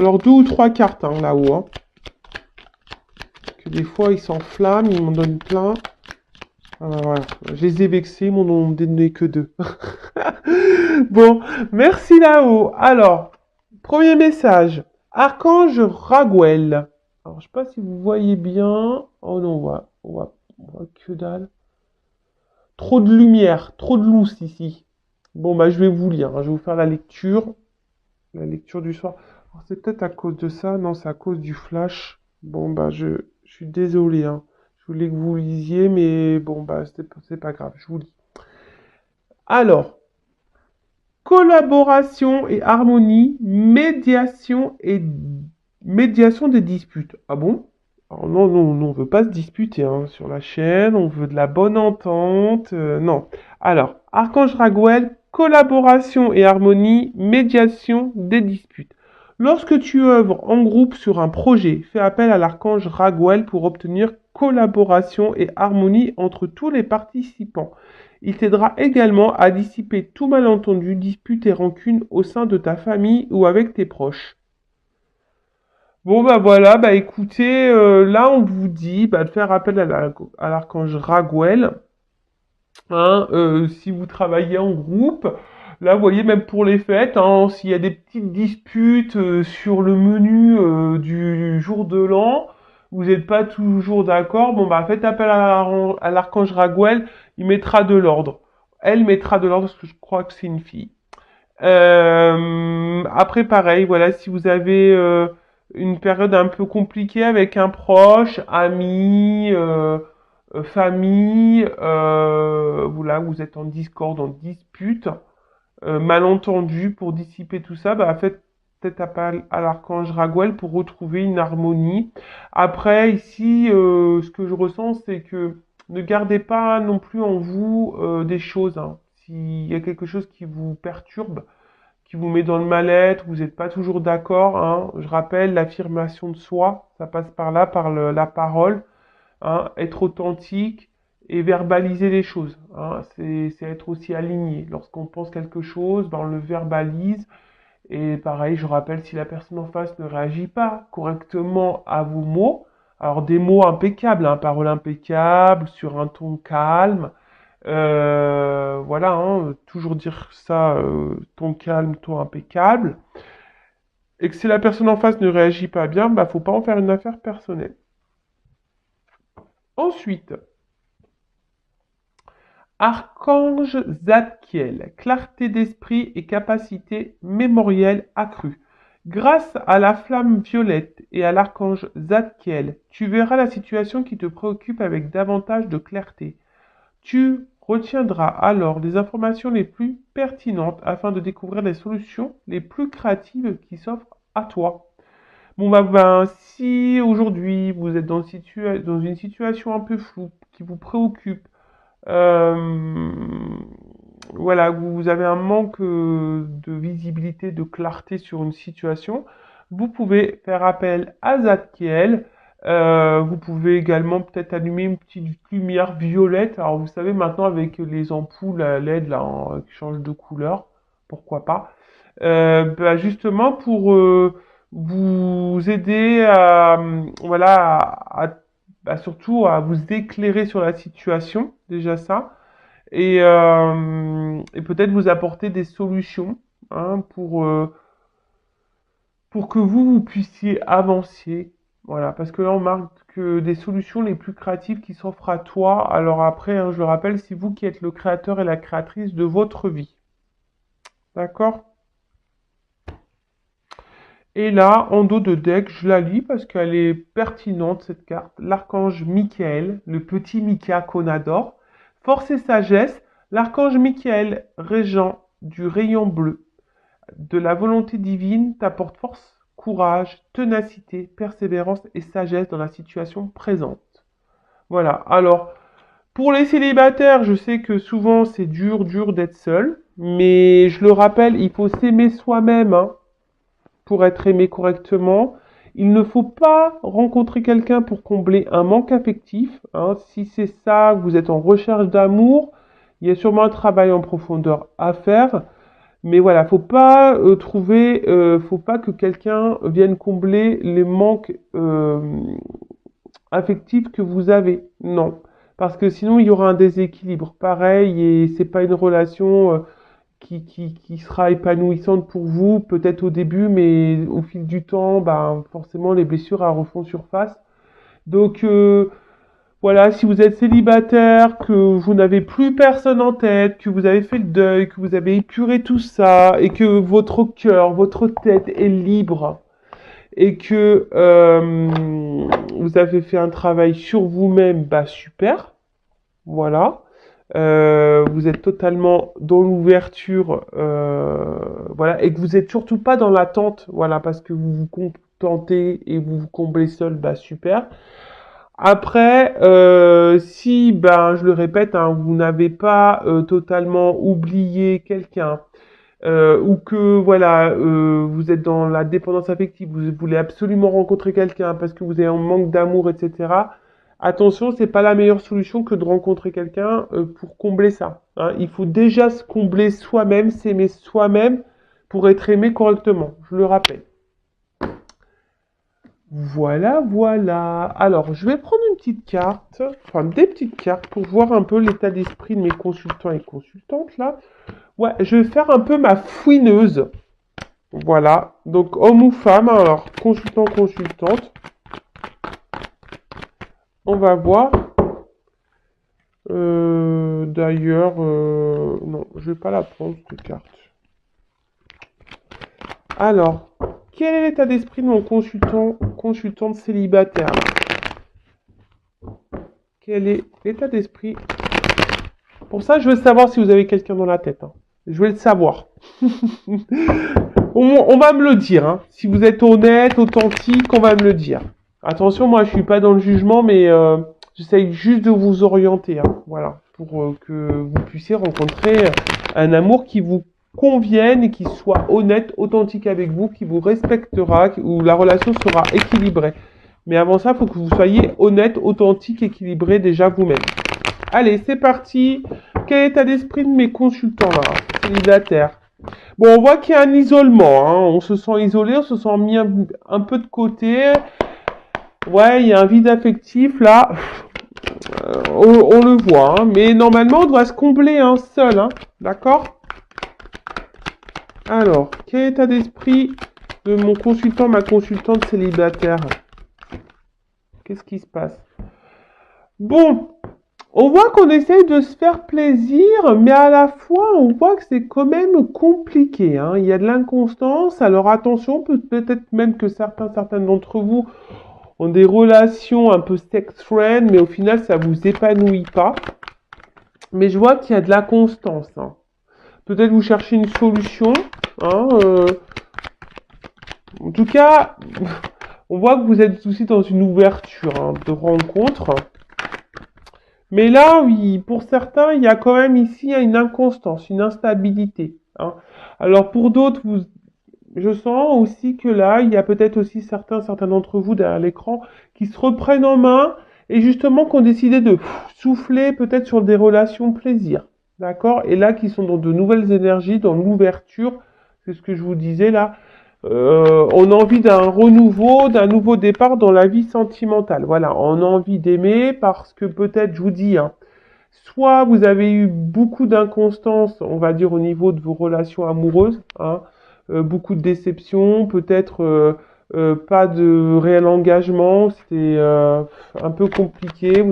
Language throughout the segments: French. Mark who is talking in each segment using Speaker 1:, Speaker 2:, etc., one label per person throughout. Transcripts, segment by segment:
Speaker 1: Alors, 2 ou 3 cartes, hein, là-haut. Hein. Que des fois, ils s'enflamment, ils m'en donnent plein. Voilà. Je les ai vexés, ils m'en ont donné que 2. Bon, merci là-haut. Alors, premier message. Archange Raguel. Alors, je sais pas si vous voyez bien. Oh non, on voit que dalle. Trop de lumière, trop de lousse ici. Bon, bah, je vais vous lire. Hein. Je vais vous faire la lecture du soir. Alors, c'est peut-être à cause de ça. Non, c'est à cause du flash. Bon, bah, je suis désolé. Hein. Je voulais que vous lisiez, mais bon, bah, c'est pas grave. Je vous lis. Alors, collaboration et harmonie, médiation des disputes. Ah bon? Alors non, non, non, on veut pas se disputer hein, sur la chaîne, on veut de la bonne entente, non. Alors, Archange Raguel, collaboration et harmonie, médiation des disputes. Lorsque tu œuvres en groupe sur un projet, fais appel à l'Archange Raguel pour obtenir collaboration et harmonie entre tous les participants. Il t'aidera également à dissiper tout malentendu, dispute et rancune au sein de ta famille ou avec tes proches. Bon bah voilà, bah écoutez, là on vous dit bah, de faire appel à l'archange Raguel, hein, si vous travaillez en groupe. Là vous voyez même pour les fêtes, hein, s'il y a des petites disputes sur le menu du jour de l'an, vous n'êtes pas toujours d'accord, bon bah faites appel à l'archange Raguel, il mettra de l'ordre. Elle mettra de l'ordre parce que je crois que c'est une fille. Après, pareil, voilà, si vous avez une période un peu compliquée avec un proche, ami, famille, voilà, vous êtes en discorde, en dispute, malentendu, pour dissiper tout ça, bah faites peut-être appel à l'archange Raguel pour retrouver une harmonie. Après, ici, ce que je ressens, c'est que ne gardez pas non plus en vous des choses. Hein. S'il y a quelque chose qui vous perturbe, qui vous met dans le mal-être, vous n'êtes pas toujours d'accord. Hein. Je rappelle, l'affirmation de soi, ça passe par là, par la parole. Hein. Être authentique et verbaliser les choses. Hein. C'est être aussi aligné. Lorsqu'on pense quelque chose, ben, on le verbalise. Et pareil, je rappelle, si la personne en face ne réagit pas correctement à vos mots, alors des mots impeccables, hein, parole impeccable, sur un ton calme, voilà, hein, toujours dire ça, ton calme, ton impeccable. Et que si la personne en face ne réagit pas bien, bah faut pas en faire une affaire personnelle. Ensuite, Archange Zadkiel, clarté d'esprit et capacité mémorielle accrue. Grâce à la flamme violette et à l'archange Zadkiel, tu verras la situation qui te préoccupe avec davantage de clarté. Tu retiendras alors les informations les plus pertinentes afin de découvrir les solutions les plus créatives qui s'offrent à toi. Bon ben, si aujourd'hui vous êtes dans une situation un peu floue, qui vous préoccupe, euh, voilà, vous avez un manque de visibilité, de clarté sur une situation, vous pouvez faire appel à Zadkiel. Vous pouvez également peut-être allumer une petite lumière violette. Alors vous savez maintenant avec les ampoules à LED là, qui changent de couleur, pourquoi pas. Bah, justement pour vous aider à voilà bah, surtout à vous éclairer sur la situation, déjà ça et peut-être vous apporter des solutions hein, pour que vous puissiez avancer. Voilà, parce que là, on marque que des solutions les plus créatives qui s'offrent à toi. Alors après, hein, je le rappelle, c'est vous qui êtes le créateur et la créatrice de votre vie. D'accord? Et là, en dos de deck, je la lis parce qu'elle est pertinente, cette carte. L'archange Michael, le petit Mika qu'on adore. Force et sagesse, l'archange Michael, régent du rayon bleu, de la volonté divine, t'apporte force, courage, ténacité, persévérance et sagesse dans la situation présente. Voilà. Alors, pour les célibataires, je sais que souvent c'est dur d'être seul. Mais je le rappelle, il faut s'aimer soi-même, hein, pour être aimé correctement. Il ne faut pas rencontrer quelqu'un pour combler un manque affectif. Hein. Si c'est ça, vous êtes en recherche d'amour, il y a sûrement un travail en profondeur à faire. Mais voilà, faut pas que quelqu'un vienne combler les manques affectifs que vous avez. Non, parce que sinon il y aura un déséquilibre. Pareil, et c'est pas une relation qui sera épanouissante pour vous, peut-être au début, mais au fil du temps, ben, forcément les blessures elles refont surface. Donc voilà, si vous êtes célibataire, que vous n'avez plus personne en tête, que vous avez fait le deuil, que vous avez épuré tout ça, et que votre cœur, votre tête est libre, et que vous avez fait un travail sur vous-même, bah super, voilà. Vous êtes totalement dans l'ouverture, voilà, et que vous êtes surtout pas dans l'attente, voilà, parce que vous vous contentez et vous vous comblez seul, bah super. Après, si, ben, je le répète, hein, vous n'avez pas totalement oublié quelqu'un, ou que voilà, vous êtes dans la dépendance affective, vous voulez absolument rencontrer quelqu'un parce que vous avez un manque d'amour, etc. Attention, c'est pas la meilleure solution que de rencontrer quelqu'un pour combler ça. Hein. Il faut déjà se combler soi-même, s'aimer soi-même pour être aimé correctement. Je le rappelle. Voilà, voilà. Alors, je vais prendre une petite carte, enfin des petites cartes pour voir un peu l'état d'esprit de mes consultants et consultantes là. Ouais, je vais faire un peu ma fouineuse. Voilà. Donc, homme ou femme, alors, consultant, consultante. On va voir. D'ailleurs, non, je vais pas la prendre, cette carte. Alors, quel est l'état d'esprit de mon consultant, consultante célibataire là? Quel est l'état d'esprit? Pour ça, je veux savoir si vous avez quelqu'un dans la tête. Hein. Je veux le savoir. On va me le dire. Hein. Si vous êtes honnête, authentique, on va me le dire. Attention, moi, je suis pas dans le jugement, mais j'essaye juste de vous orienter. Hein. Voilà, pour que vous puissiez rencontrer un amour qui vous convienne et qui soit honnête, authentique avec vous, qui vous respectera, où la relation sera équilibrée. Mais avant ça, il faut que vous soyez honnête, authentique, équilibré déjà vous-même. Allez, c'est parti. Quel état d'esprit de mes consultants là, célibataires? Bon, on voit qu'il y a un isolement. Hein. On se sent isolé, on se sent mis un peu de côté. Ouais, il y a un vide affectif là. On le voit. Hein. Mais normalement, on doit se combler hein, seul. Hein. D'accord? Alors, quel état d'esprit de mon consultant, ma consultante célibataire? Qu'est-ce qui se passe? Bon. On voit qu'on essaye de se faire plaisir, mais à la fois, on voit que c'est quand même compliqué. Hein. Il y a de l'inconstance, alors attention, peut-être même que certains d'entre vous ont des relations un peu sex-friend, mais au final, ça vous épanouit pas. Mais je vois qu'il y a de la constance. Hein. Peut-être vous cherchez une solution. Hein, En tout cas, on voit que vous êtes aussi dans une ouverture hein, de rencontre. Mais là, oui, pour certains, il y a quand même ici une inconstance, une instabilité. Hein. Alors pour d'autres, je sens aussi que là, il y a peut-être aussi certains d'entre vous derrière l'écran qui se reprennent en main et justement qui ont décidé de souffler peut-être sur des relations plaisir. D'accord? Et là, qui sont dans de nouvelles énergies, dans l'ouverture, c'est ce que je vous disais là. On a envie d'un renouveau, d'un nouveau départ dans la vie sentimentale. Voilà, on a envie d'aimer parce que peut-être, je vous dis, hein, soit vous avez eu beaucoup d'inconstance, on va dire au niveau de vos relations amoureuses, hein, beaucoup de déceptions, peut-être pas de réel engagement, c'était un peu compliqué.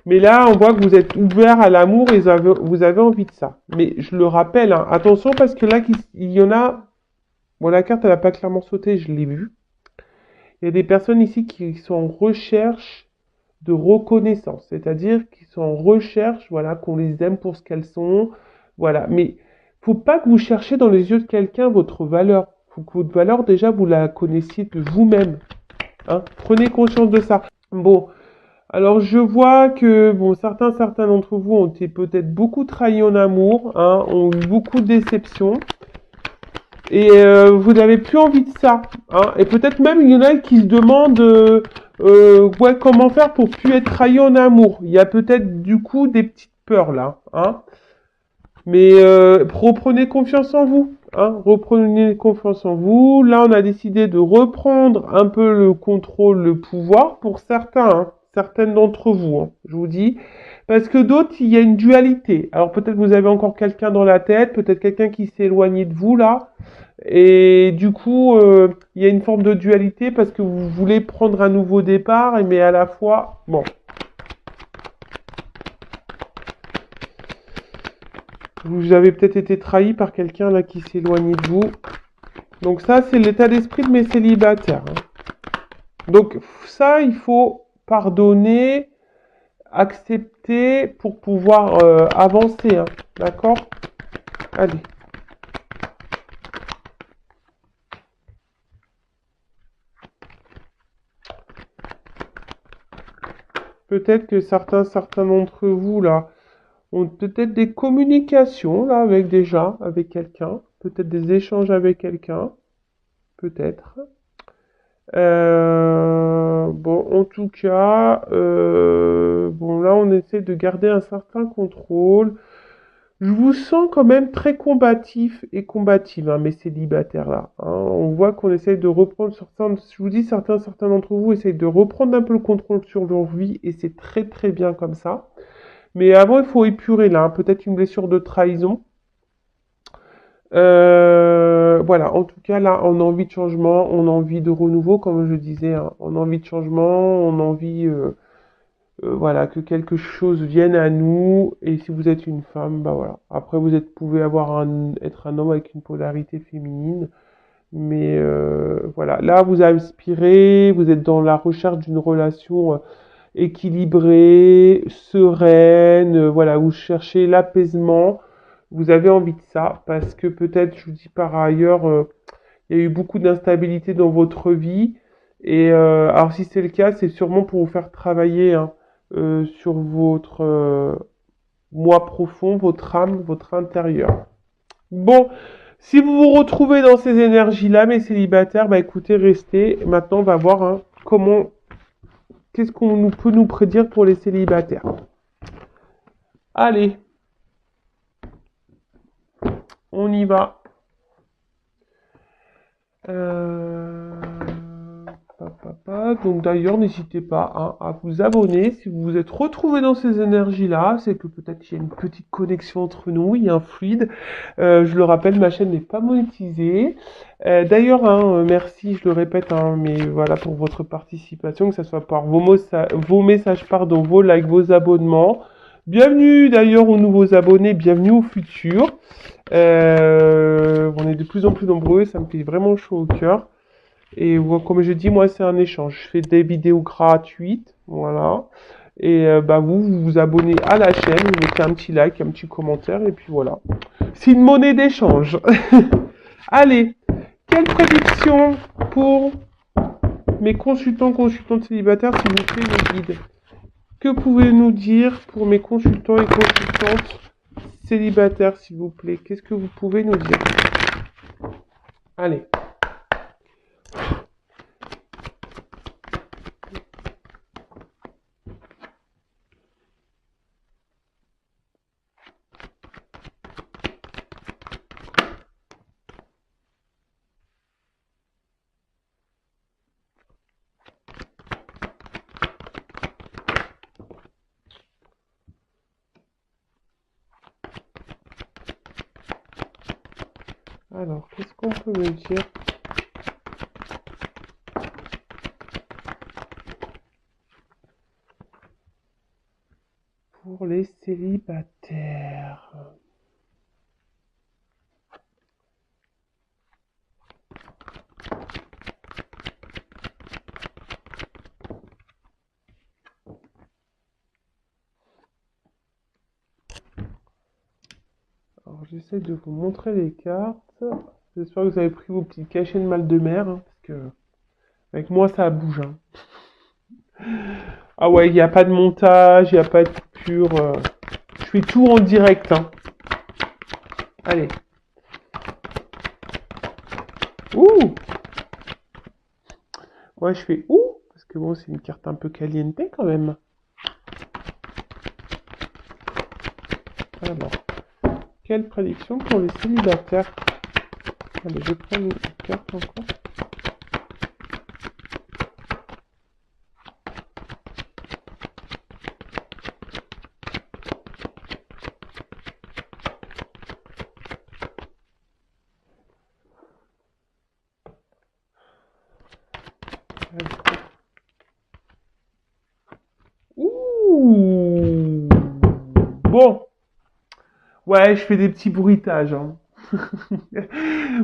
Speaker 1: Mais là, on voit que vous êtes ouvert à l'amour et vous avez envie de ça. Mais je le rappelle, hein, attention parce que là, il y en a... Bon, la carte, elle n'a pas clairement sauté, je l'ai vue. Il y a des personnes ici qui sont en recherche de reconnaissance. C'est-à-dire qui sont en recherche, voilà, qu'on les aime pour ce qu'elles sont. Voilà. Mais faut pas que vous cherchiez dans les yeux de quelqu'un votre valeur. Faut que votre valeur, déjà, vous la connaissiez de vous-même. Hein. Prenez conscience de ça. Bon... Alors je vois que bon certains d'entre vous ont été peut-être beaucoup trahis en amour, hein, ont eu beaucoup de déceptions et vous n'avez plus envie de ça. Hein, et peut-être même il y en a qui se demandent ouais, comment faire pour plus être trahi en amour. Il y a peut-être du coup des petites peurs là. Hein. Mais reprenez confiance en vous. Hein, reprenez confiance en vous. Là, on a décidé de reprendre un peu le contrôle, le pouvoir pour certains, hein, certaines d'entre vous, hein, je vous dis. Parce que d'autres, il y a une dualité. Alors peut-être vous avez encore quelqu'un dans la tête, peut-être quelqu'un qui s'est éloigné de vous là. Et du coup, il y a une forme de dualité parce que vous voulez prendre un nouveau départ, mais à la fois, bon, vous avez peut-être été trahi par quelqu'un là qui s'est éloigné de vous. Donc ça, c'est l'état d'esprit de mes célibataires. Hein. Donc ça, il faut pardonner, accepter pour pouvoir avancer. Hein. D'accord? Allez. Peut-être que certains d'entre vous là ont peut-être des communications là avec déjà, avec quelqu'un. Peut-être des échanges avec quelqu'un. Peut-être. Bon, en tout cas, bon là on essaie de garder un certain contrôle. Je vous sens quand même très combatif et combative, hein, mes célibataires là. Hein. On voit qu'on essaye de reprendre certains, je vous dis certains d'entre vous essayent de reprendre un peu le contrôle sur leur vie et c'est très très bien comme ça. Mais avant il faut épurer là, hein, peut-être une blessure de trahison. Voilà, en tout cas, là, on a envie de changement, on a envie de renouveau, comme je disais, hein. On a envie de changement, on a envie, voilà, que quelque chose vienne à nous. Et si vous êtes une femme, bah voilà. Après, pouvez être un homme avec une polarité féminine. Mais voilà, là, vous aspirez, vous êtes dans la recherche d'une relation équilibrée, sereine, voilà, vous cherchez l'apaisement. Vous avez envie de ça parce que peut-être, je vous dis par ailleurs, il y a eu beaucoup d'instabilité dans votre vie. Et alors si c'est le cas, c'est sûrement pour vous faire travailler hein, sur votre moi profond, votre âme, votre intérieur. Bon, si vous vous retrouvez dans ces énergies-là, mes célibataires, bah écoutez, restez. Maintenant, on va voir hein, qu'est-ce qu'on peut nous prédire pour les célibataires. Allez, on y va. Euh... Donc d'ailleurs, n'hésitez pas hein, à vous abonner. Si vous vous êtes retrouvé dans ces énergies-là, c'est que peut-être il y a une petite connexion entre nous, il y a un fluide. Je le rappelle, ma chaîne n'est pas monétisée. D'ailleurs, hein, merci, je le répète, hein, mais voilà pour votre participation, que ce soit par vos messages, pardon, vos likes, vos abonnements. Bienvenue d'ailleurs aux nouveaux abonnés, bienvenue aux futurs. On est de plus en plus nombreux, ça me fait vraiment chaud au cœur. Et comme je dis, moi, c'est un échange. Je fais des vidéos gratuites, voilà. Et bah vous vous abonnez à la chaîne, vous mettez un petit like, un petit commentaire, et puis voilà. C'est une monnaie d'échange. Allez, quelle prédiction pour mes consultantes célibataires, s'il vous plaît, mes guides? Que pouvez-vous nous dire pour mes consultants et consultantes célibataires, s'il vous plaît? Qu'est-ce que vous pouvez nous dire? Allez. Alors, qu'est-ce qu'on peut me dire pour les célibataires? Alors, j'essaie de vous montrer les cartes. J'espère que vous avez pris vos petits cachets de mal de mer, hein, parce que avec moi, ça bouge. Hein. Ah ouais, il n'y a pas de montage, il n'y a pas de coupure. Je fais tout en direct. Hein. Allez. Ouh! Ouais, je fais ouh! Parce que bon, c'est une carte un peu caliente quand même. Alors, quelle prédiction pour les célibataires? Allez, je prends une carte encore. Ouh! Bon, ouais, je fais des petits bruitages, hein.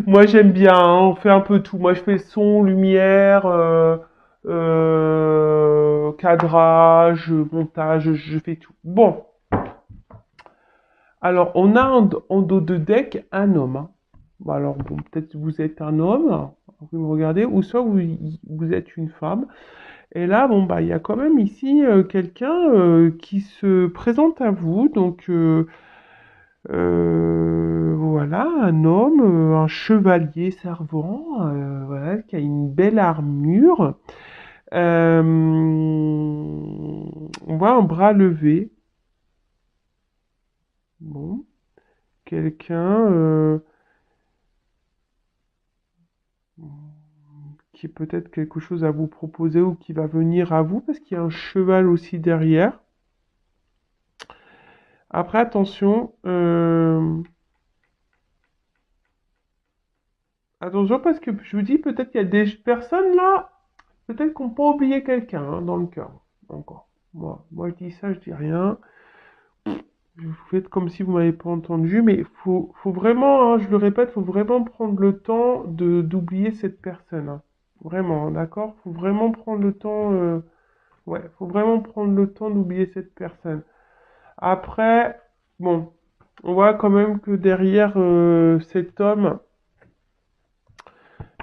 Speaker 1: Moi, j'aime bien, hein, on fait un peu tout. Moi, je fais son, lumière, cadrage, montage, je fais tout. Bon, alors, on a en dos de deck un homme, hein. Bon, alors, bon, peut-être vous êtes un homme, vous me regardez, ou soit vous êtes une femme. Et là, bon, bah, il y a quand même ici quelqu'un qui se présente à vous. Donc, voilà, un homme, un chevalier servant, voilà, qui a une belle armure. On voit un bras levé. Bon, quelqu'un qui a peut-être quelque chose à vous proposer ou qui va venir à vous, parce qu'il y a un cheval aussi derrière. Après, attention, attention parce que je vous dis, peut-être qu'il y a des personnes là, peut-être qu'on peut oublier quelqu'un hein, dans le cœur. Encore. Moi, je dis ça, je dis rien. Vous faites comme si vous m'avez pas entendu, mais faut vraiment, hein, je le répète, faut vraiment prendre le temps d'oublier cette personne, hein. Vraiment, d'accord? Faut vraiment prendre le temps, ouais, faut vraiment prendre le temps d'oublier cette personne. Après, bon, on voit quand même que derrière cet homme,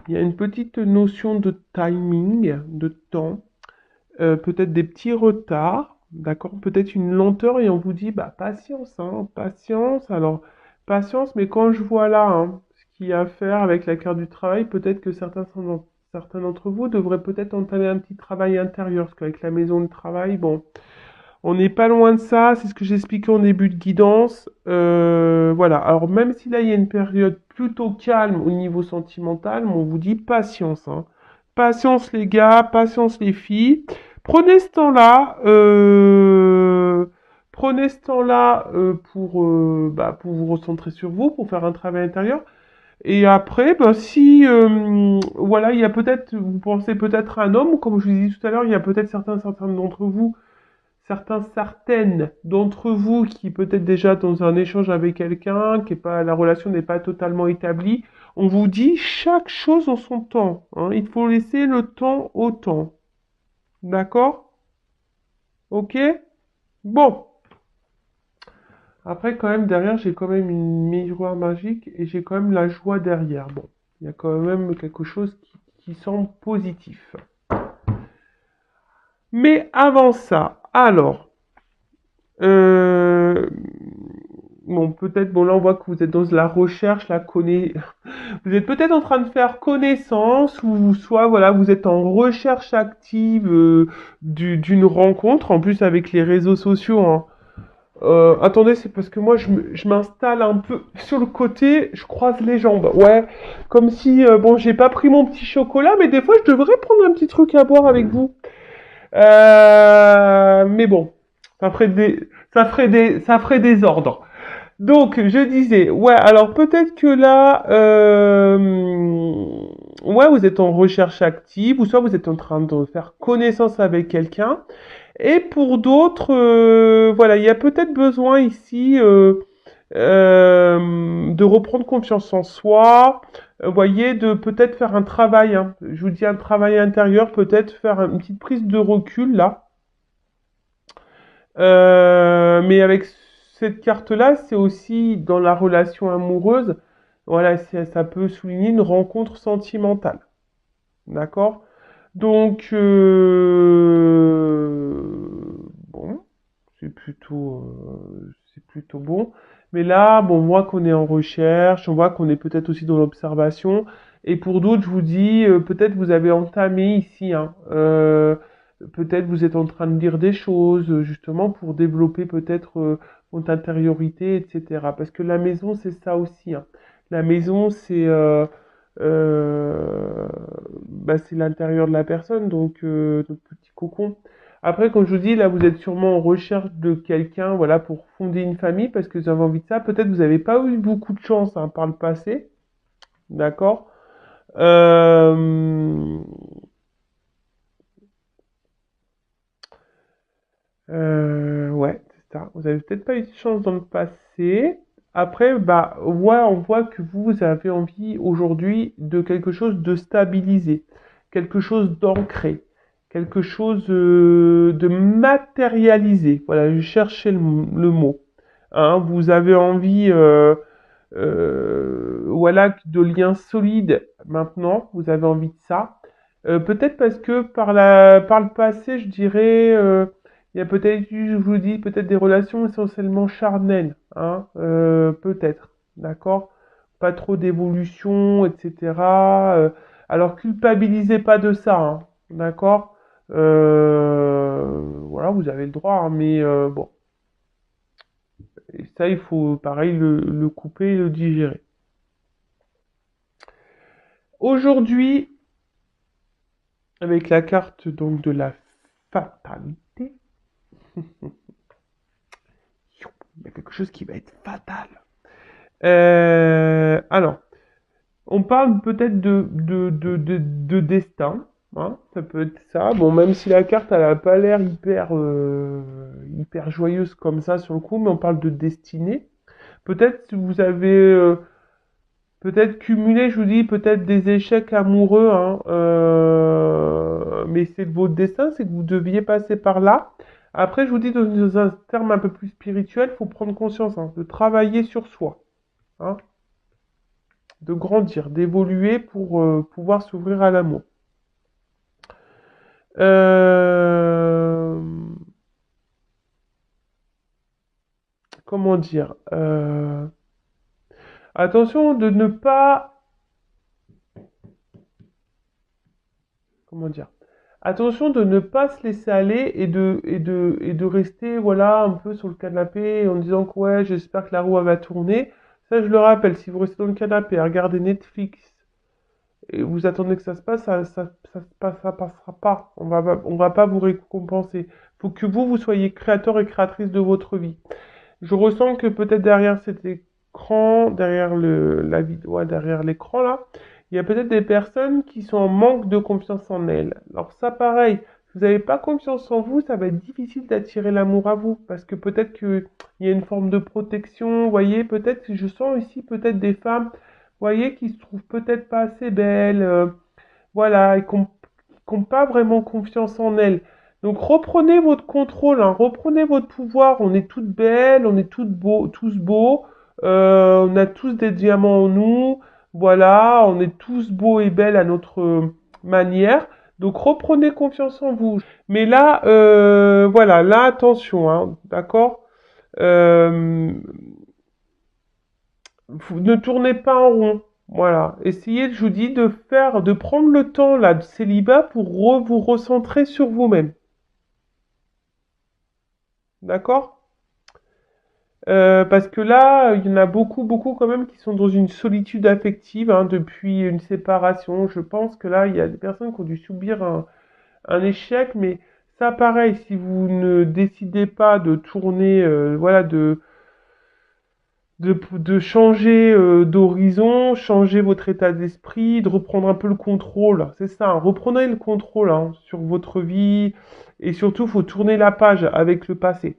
Speaker 1: il y a une petite notion de timing, de temps, peut-être des petits retards, d'accord? Peut-être une lenteur et on vous dit, bah patience, hein, patience. Alors, patience, mais quand je vois là, hein, ce qu'il y a à faire avec la carte du travail, peut-être que certains d'entre vous devraient peut-être entamer un petit travail intérieur, parce qu'avec la maison de travail, bon, on n'est pas loin de ça, c'est ce que j'expliquais en début de guidance. Voilà, alors même si là il y a une période plutôt calme au niveau sentimental, mais on vous dit patience, hein. Patience les gars, patience les filles. Prenez ce temps-là, prenez ce temps-là pour vous recentrer sur vous, pour faire un travail intérieur. Et après, bah, si voilà, il y a peut-être, vous pensez peut-être à un homme, ou comme je vous ai dit tout à l'heure, il y a peut-être certains d'entre vous certaines d'entre vous qui peut-être déjà dans un échange avec quelqu'un, qui est pas, la relation n'est pas totalement établie, on vous dit chaque chose en son temps, hein. Il faut laisser le temps au temps. D'accord? Ok? Bon. Après, quand même, derrière, j'ai quand même une miroir magique et j'ai quand même la joie derrière. Bon. Il y a quand même quelque chose qui semble positif. Mais avant ça, alors, Euh, bon, peut-être, bon, là, on voit que vous êtes dans la recherche, vous êtes peut-être en train de faire connaissance, ou soit, voilà, vous êtes en recherche active d'une rencontre, en plus avec les réseaux sociaux, hein. Attendez, c'est parce que moi, je m'installe un peu sur le côté, je croise les jambes, ouais, comme si, bon, j'ai pas pris mon petit chocolat, mais des fois, je devrais prendre un petit truc à boire avec vous. Mais bon, ça ferait des ordres. Donc, je disais, ouais, alors peut-être que là, ouais, vous êtes en recherche active, ou soit vous êtes en train de faire connaissance avec quelqu'un. Et pour d'autres, voilà, il y a peut-être besoin ici de reprendre confiance en soi. Vous voyez, de peut-être faire un travail, hein. Je vous dis un travail intérieur, peut-être faire une petite prise de recul là. Mais avec cette carte-là, c'est aussi dans la relation amoureuse, voilà, ça peut souligner une rencontre sentimentale. D'accord? Donc, bon, c'est plutôt bon. Mais là, bon, on voit qu'on est en recherche, on voit qu'on est peut-être aussi dans l'observation. Et pour d'autres, je vous dis, peut-être vous avez entamé ici, hein, peut-être vous êtes en train de lire des choses, justement, pour développer peut-être votre intériorité, etc. Parce que la maison, c'est ça aussi, hein. La maison, euh, c'est l'intérieur de la personne, donc notre petit cocon. Après, comme je vous dis, là, vous êtes sûrement en recherche de quelqu'un, voilà, pour fonder une famille, parce que vous avez envie de ça. Peut-être vous n'avez pas eu beaucoup de chance, hein, par le passé, d'accord? Euh, ouais, c'est ça. Vous avez peut-être pas eu de chance dans le passé. Après, ouais, on voit que vous avez envie aujourd'hui de quelque chose de stabilisé, quelque chose d'ancré, quelque chose de matérialisé. Voilà, je cherchais le mot. Hein, vous avez envie, voilà, de liens solides maintenant. Vous avez envie de ça. Peut-être parce que par le passé, je dirais, il y a peut-être eu, je vous dis, peut-être des relations essentiellement charnelles, hein, peut-être, d'accord? Pas trop d'évolution, etc. Alors culpabilisez pas de ça, hein, d'accord? Voilà, vous avez le droit, hein, mais bon, et ça, il faut pareil le couper et le digérer. Aujourd'hui, avec la carte donc de la fatalité, il y a quelque chose qui va être fatal. Alors, on parle peut-être de destin, hein, ça peut être ça. Bon, même si la carte, elle a pas l'air hyper joyeuse comme ça sur le coup, mais on parle de destinée. Peut-être si vous avez peut-être cumulé, je vous dis, peut-être des échecs amoureux, hein, mais c'est votre destin, c'est que vous deviez passer par là. Après, je vous dis, dans un terme un peu plus spirituel, il faut prendre conscience, hein, de travailler sur soi, hein, de grandir, d'évoluer pour pouvoir s'ouvrir à l'amour. Euh, comment dire attention de ne pas... Comment dire attention de ne pas se laisser aller et de rester voilà un peu sur le canapé en disant que ouais j'espère que la roue elle va tourner. Ça je le rappelle, si vous restez dans le canapé à regarder Netflix et vous attendez que ça se passe, ça passera pas. On va pas vous récompenser. Faut que vous soyez créateur et créatrice de votre vie. Je ressens que peut-être derrière cet écran, derrière la vidéo, ouais, derrière l'écran là, il y a peut-être des personnes qui sont en manque de confiance en elles. Alors ça, pareil, si vous n'avez pas confiance en vous, ça va être difficile d'attirer l'amour à vous, parce que peut-être qu'il y a une forme de protection, vous voyez, peut-être, je sens ici peut-être des femmes, vous voyez, qui se trouvent peut-être pas assez belles, voilà, et qui n'ont pas vraiment confiance en elles. Donc reprenez votre contrôle, hein, reprenez votre pouvoir. On est toutes belles, on est toutes beaux, tous beaux, on a tous des diamants en nous, voilà, on est tous beaux et belles à notre manière. Donc reprenez confiance en vous. Mais là, voilà, là attention, hein, d'accord? Euh, ne tournez pas en rond. Voilà. Essayez, je vous dis, de prendre le temps là de célibat pour vous recentrer sur vous-même. D'accord? Parce que là, il y en a beaucoup, beaucoup quand même qui sont dans une solitude affective hein, depuis une séparation. Je pense que là, il y a des personnes qui ont dû subir un échec, mais ça, pareil, si vous ne décidez pas de tourner, voilà, de changer d'horizon, changer votre état d'esprit, de reprendre un peu le contrôle. C'est ça, hein, reprenez le contrôle hein, sur votre vie et surtout, faut tourner la page avec le passé.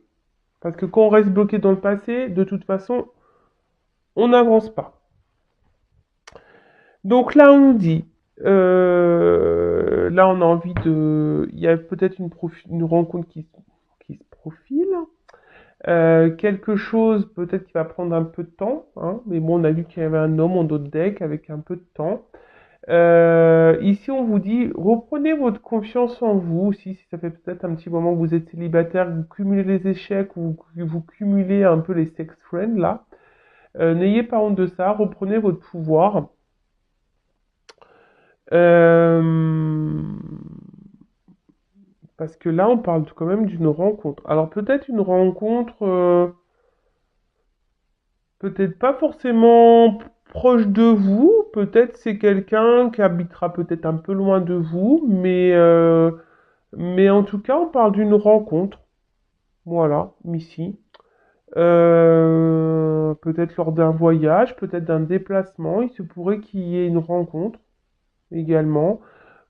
Speaker 1: Parce que quand on reste bloqué dans le passé, de toute façon, on n'avance pas. Donc là, on dit, là, on a envie de, il y a peut-être une rencontre qui se profile. Quelque chose peut-être qui va prendre un peu de temps, hein, mais bon, on a vu qu'il y avait un homme en dos de deck avec un peu de temps. Ici, on vous dit, reprenez votre confiance en vous, si ça fait peut-être un petit moment que vous êtes célibataire, que vous cumulez les échecs ou que vous cumulez un peu les sex friends, là. N'ayez pas honte de ça, reprenez votre pouvoir. Euh, parce que là, on parle quand même d'une rencontre. Alors peut-être une rencontre... Peut-être pas forcément proche de vous, peut-être c'est quelqu'un qui habitera peut-être un peu loin de vous, mais en tout cas, on parle d'une rencontre. Voilà, ici. Peut-être lors d'un voyage, peut-être d'un déplacement, il se pourrait qu'il y ait une rencontre également,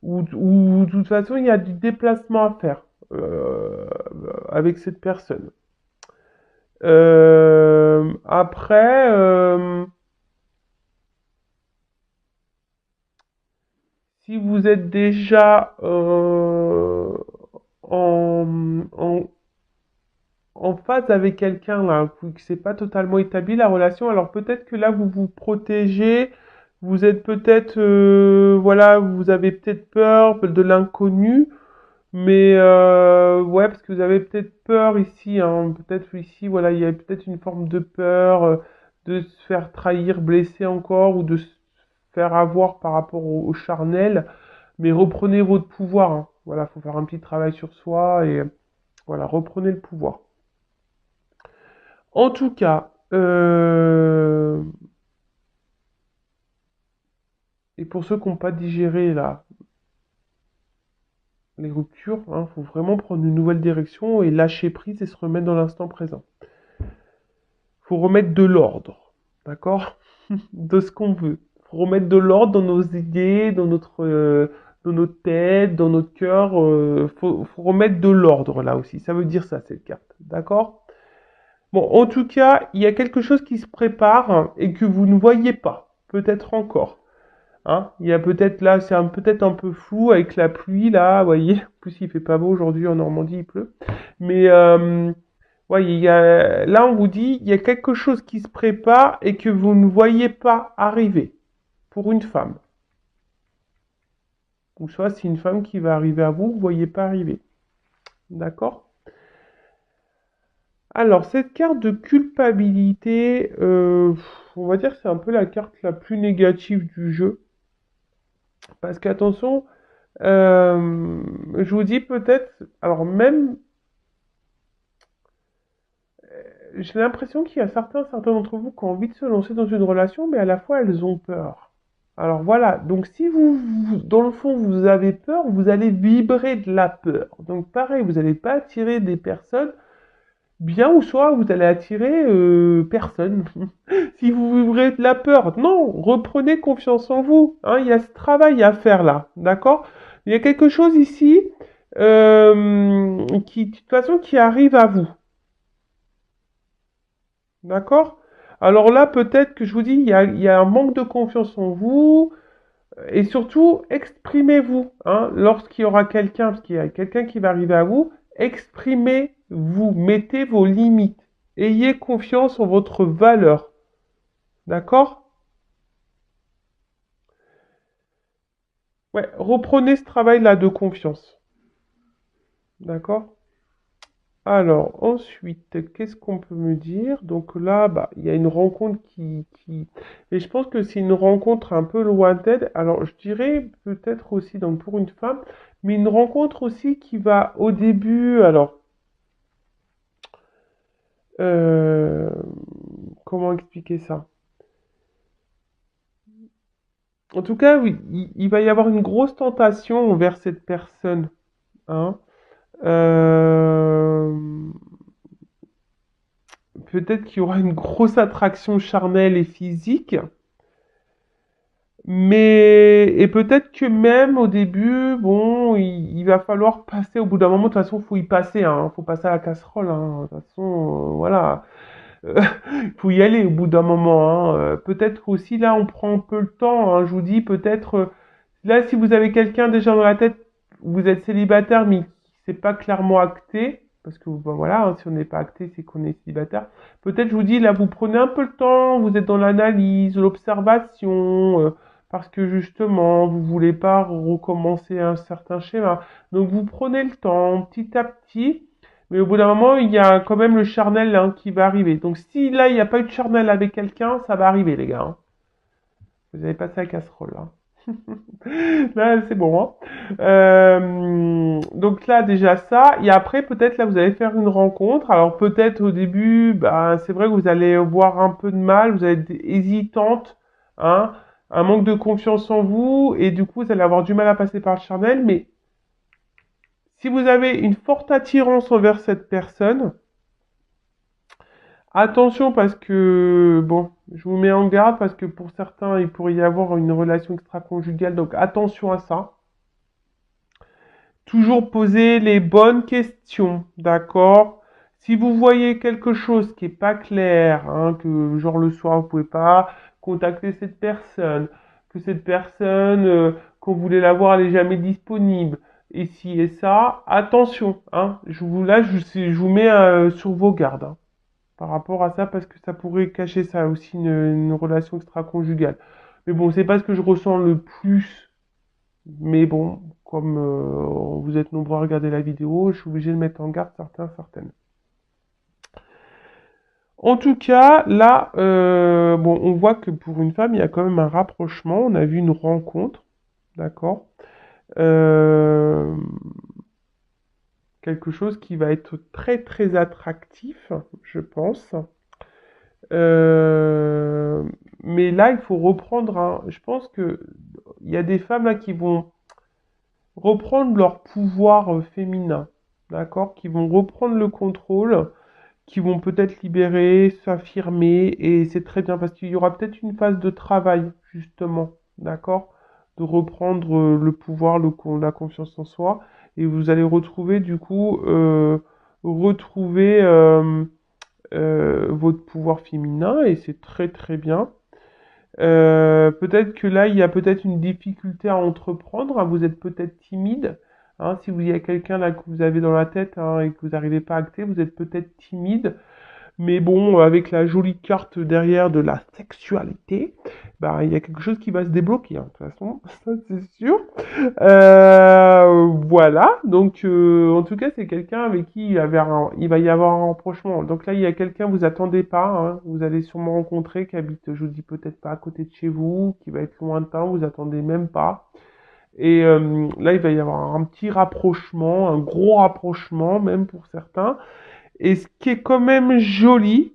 Speaker 1: ou de toute façon, il y a du déplacement à faire avec cette personne. Après, si vous êtes déjà en en phase avec quelqu'un là, que c'est pas totalement établi la relation, alors peut-être que là vous vous protégez, vous êtes peut-être, voilà, vous avez peut-être peur de l'inconnu, mais ouais, parce que vous avez peut-être peur ici, hein, peut-être ici, voilà, il y a peut-être une forme de peur de se faire trahir, blesser encore, ou de se faire avoir par rapport au charnel, mais reprenez votre pouvoir, hein. Voilà, faut faire un petit travail sur soi et voilà, reprenez le pouvoir. En tout cas, et pour ceux qui n'ont pas digéré là, les ruptures, il faut vraiment prendre une nouvelle direction et lâcher prise et se remettre dans l'instant présent. Faut remettre de l'ordre, d'accord? De ce qu'on veut. Faut remettre de l'ordre dans nos idées, dans notre tête, dans notre cœur. Faut remettre de l'ordre là aussi. Ça veut dire ça, cette carte, d'accord? Bon, en tout cas, il y a quelque chose qui se prépare et que vous ne voyez pas, peut-être encore. Hein, il y a peut-être là, c'est peut-être un peu flou avec la pluie là, vous voyez. En plus, il fait pas beau aujourd'hui en Normandie, il pleut. Mais voyez, là, on vous dit, il y a quelque chose qui se prépare et que vous ne voyez pas arriver pour une femme. Ou soit c'est une femme qui va arriver à vous, vous ne voyez pas arriver. D'accord? Alors, cette carte de culpabilité, on va dire que c'est un peu la carte la plus négative du jeu. Parce qu'attention, je vous dis peut-être, alors même, j'ai l'impression qu'il y a certains d'entre vous qui ont envie de se lancer dans une relation, mais à la fois elles ont peur. Alors voilà, donc si dans le fond, vous avez peur, vous allez vibrer de la peur. Donc pareil, vous n'allez pas attirer des personnes bien ou soit vous allez attirer personne. Si vous vibrez de la peur, non, reprenez confiance en vous. Hein, il y a ce travail à faire là, d'accord? Il y a quelque chose ici qui, de toute façon, qui arrive à vous, d'accord? Alors là, peut-être que je vous dis, il y a un manque de confiance en vous, et surtout, exprimez-vous. Hein, lorsqu'il y aura quelqu'un, parce qu'il y a quelqu'un qui va arriver à vous, exprimez-vous, mettez vos limites. Ayez confiance en votre valeur. D'accord? Ouais, reprenez ce travail-là de confiance. D'accord? Alors, ensuite, qu'est-ce qu'on peut me dire? Donc là, bah, il y a une rencontre Et je pense que c'est une rencontre un peu lointaine. Alors, je dirais peut-être aussi, donc pour une femme, mais une rencontre aussi qui va au début... Alors, euh, comment expliquer ça? En tout cas, oui, il va y avoir une grosse tentation envers cette personne. Hein. Euh, Peut-être qu'il y aura une grosse attraction charnelle et physique, mais et peut-être que même au début, bon, il va falloir passer au bout d'un moment. De toute façon, faut y passer, hein, faut passer à la casserole. Hein, de toute façon, voilà, euh, faut y aller au bout d'un moment. Hein. Peut-être aussi là, on prend un peu le temps. Hein, je vous dis, peut-être là, si vous avez quelqu'un déjà dans la tête, vous êtes célibataire, mais c'est pas clairement acté. Parce que ben voilà, hein, si on n'est pas acté, c'est qu'on est célibataire. Peut-être, je vous dis, là, vous prenez un peu le temps, vous êtes dans l'analyse, l'observation, parce que justement, vous voulez pas recommencer un certain schéma. Donc, vous prenez le temps, petit à petit, mais au bout d'un moment, il y a quand même le charnel hein, qui va arriver. Donc, si là, il n'y a pas eu de charnel avec quelqu'un, ça va arriver, les gars. Hein. Vous avez passé la casserole, là. Là, c'est bon, hein. Donc là, déjà ça. Et après, peut-être là, vous allez faire une rencontre. Alors peut-être au début, bah, c'est vrai que vous allez avoir un peu de mal, vous allez être hésitante, hein, un manque de confiance en vous, et du coup, vous allez avoir du mal à passer par le charnel. Mais si vous avez une forte attirance envers cette personne, attention parce que, bon, je vous mets en garde parce que pour certains, il pourrait y avoir une relation extra-conjugale, donc attention à ça. Toujours poser les bonnes questions, d'accord? Si vous voyez quelque chose qui est pas clair, hein, que genre le soir vous pouvez pas contacter cette personne, que cette personne, quand vous voulez la voir, elle est jamais disponible, et ci et ça, attention, hein, je vous mets sur vos gardes, hein, par rapport à ça, parce que ça pourrait cacher ça aussi une relation extra-conjugale. Mais bon, c'est pas ce que je ressens le plus, mais bon, comme vous êtes nombreux à regarder la vidéo, je suis obligé de mettre en garde certains, certaines. En tout cas, là, bon, on voit que pour une femme, il y a quand même un rapprochement. On a vu une rencontre, d'accord? Euh, Quelque chose qui va être très très attractif, je pense. Euh, mais là, il faut reprendre. Je pense que il y a des femmes là qui vont reprendre leur pouvoir féminin, d'accord? Qui vont reprendre le contrôle, qui vont peut-être libérer, s'affirmer, et c'est très bien parce qu'il y aura peut-être une phase de travail, justement, d'accord? De reprendre le pouvoir, la confiance en soi, et vous allez retrouver, du coup, retrouver votre pouvoir féminin, et c'est très très bien. Peut-être que là, il y a peut-être une difficulté à entreprendre, hein, vous êtes peut-être timide, hein, si vous y a quelqu'un là que vous avez dans la tête, hein, et que vous n'arrivez pas à acter, vous êtes peut-être timide, mais bon, avec la jolie carte derrière de la sexualité, bah, il y a quelque chose qui va se débloquer, hein, de toute façon, ça c'est sûr. Voilà, donc en tout cas, c'est quelqu'un avec qui il va y avoir un rapprochement. Donc là, il y a quelqu'un, vous attendez pas, hein, vous allez sûrement rencontrer, qui habite, je vous dis peut-être pas à côté de chez vous, qui va être lointain, vous attendez même pas. Et là, il va y avoir un petit rapprochement, un gros rapprochement même pour certains. Et ce qui est quand même joli,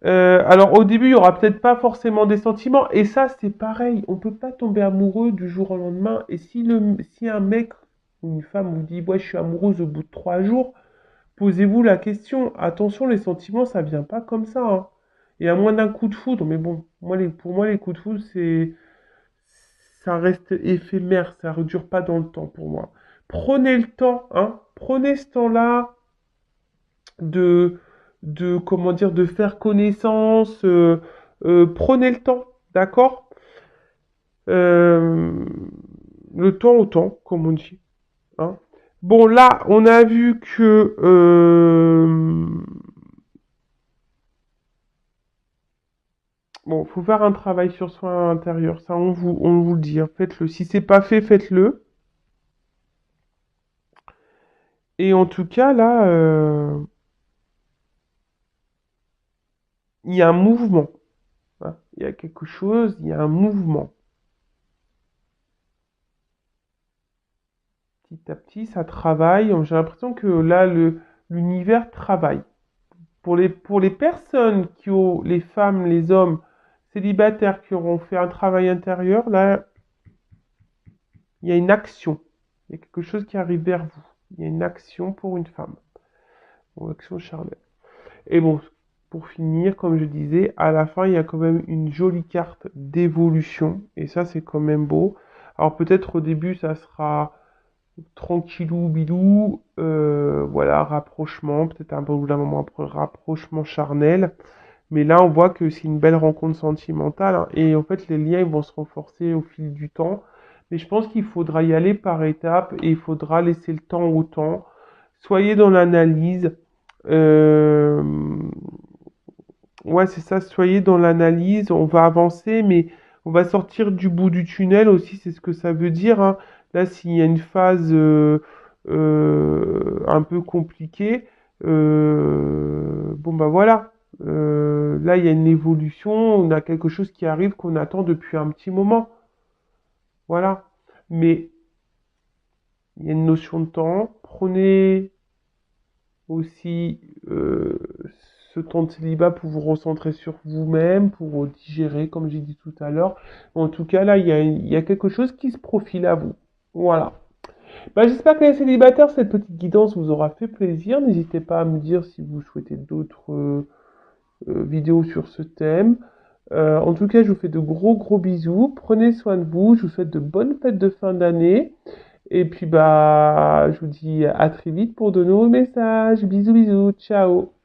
Speaker 1: alors au début, il y aura peut-être pas forcément des sentiments, et ça c'est pareil, on peut pas tomber amoureux du jour au lendemain. Et si un mec ou une femme vous dit ouais je suis amoureuse au bout de 3 jours, posez-vous la question. Attention, les sentiments ça vient pas comme ça, hein. Et à moins d'un coup de foudre, mais bon, pour moi les coups de foudre ça reste éphémère, ça ne dure pas dans le temps pour moi. Prenez le temps, hein, prenez ce temps-là de, comment dire, de faire connaissance. Prenez le temps, d'accord? Euh, le temps au temps, comme on dit, hein. Bon, là, on a vu que bon, faut faire un travail sur soi intérieur. Ça, on vous le dit, hein. Faites-le. Si c'est pas fait, faites-le. Et en tout cas, là, il y a un mouvement, hein. Il y a quelque chose, il y a un mouvement. Petit à petit, ça travaille. J'ai l'impression que là, l'univers travaille. Pour les personnes qui ont, les femmes, les hommes célibataires qui auront fait un travail intérieur, là, il y a une action. Il y a quelque chose qui arrive vers vous. Il y a une action pour une femme. Une action charnelle. Et bon, pour finir, comme je disais, à la fin, il y a quand même une jolie carte d'évolution. Et ça, c'est quand même beau. Alors peut-être au début, ça sera tranquillou bilou, voilà, rapprochement, peut-être un peu au bout d'un moment après rapprochement charnel, mais là on voit que c'est une belle rencontre sentimentale, hein, et en fait les liens ils vont se renforcer au fil du temps, mais je pense qu'il faudra y aller par étapes et il faudra laisser le temps au temps. Soyez dans l'analyse, euh, ouais c'est ça, soyez dans l'analyse, on va avancer, mais on va sortir du bout du tunnel aussi, c'est ce que ça veut dire, hein. Là, s'il y a une phase un peu compliquée, bon bah voilà, Là, il y a une évolution, on a quelque chose qui arrive qu'on attend depuis un petit moment. Voilà. Mais il y a une notion de temps. Prenez aussi ce temps de célibat pour vous recentrer sur vous-même, pour digérer, comme j'ai dit tout à l'heure. En tout cas, là, il y a quelque chose qui se profile à vous. Voilà. Bah, j'espère que les célibataires, cette petite guidance vous aura fait plaisir. N'hésitez pas à me dire si vous souhaitez d'autres vidéos sur ce thème. En tout cas, je vous fais de gros gros bisous. Prenez soin de vous. Je vous souhaite de bonnes fêtes de fin d'année. Et puis, bah, je vous dis à très vite pour de nouveaux messages. Bisous, bisous. Ciao.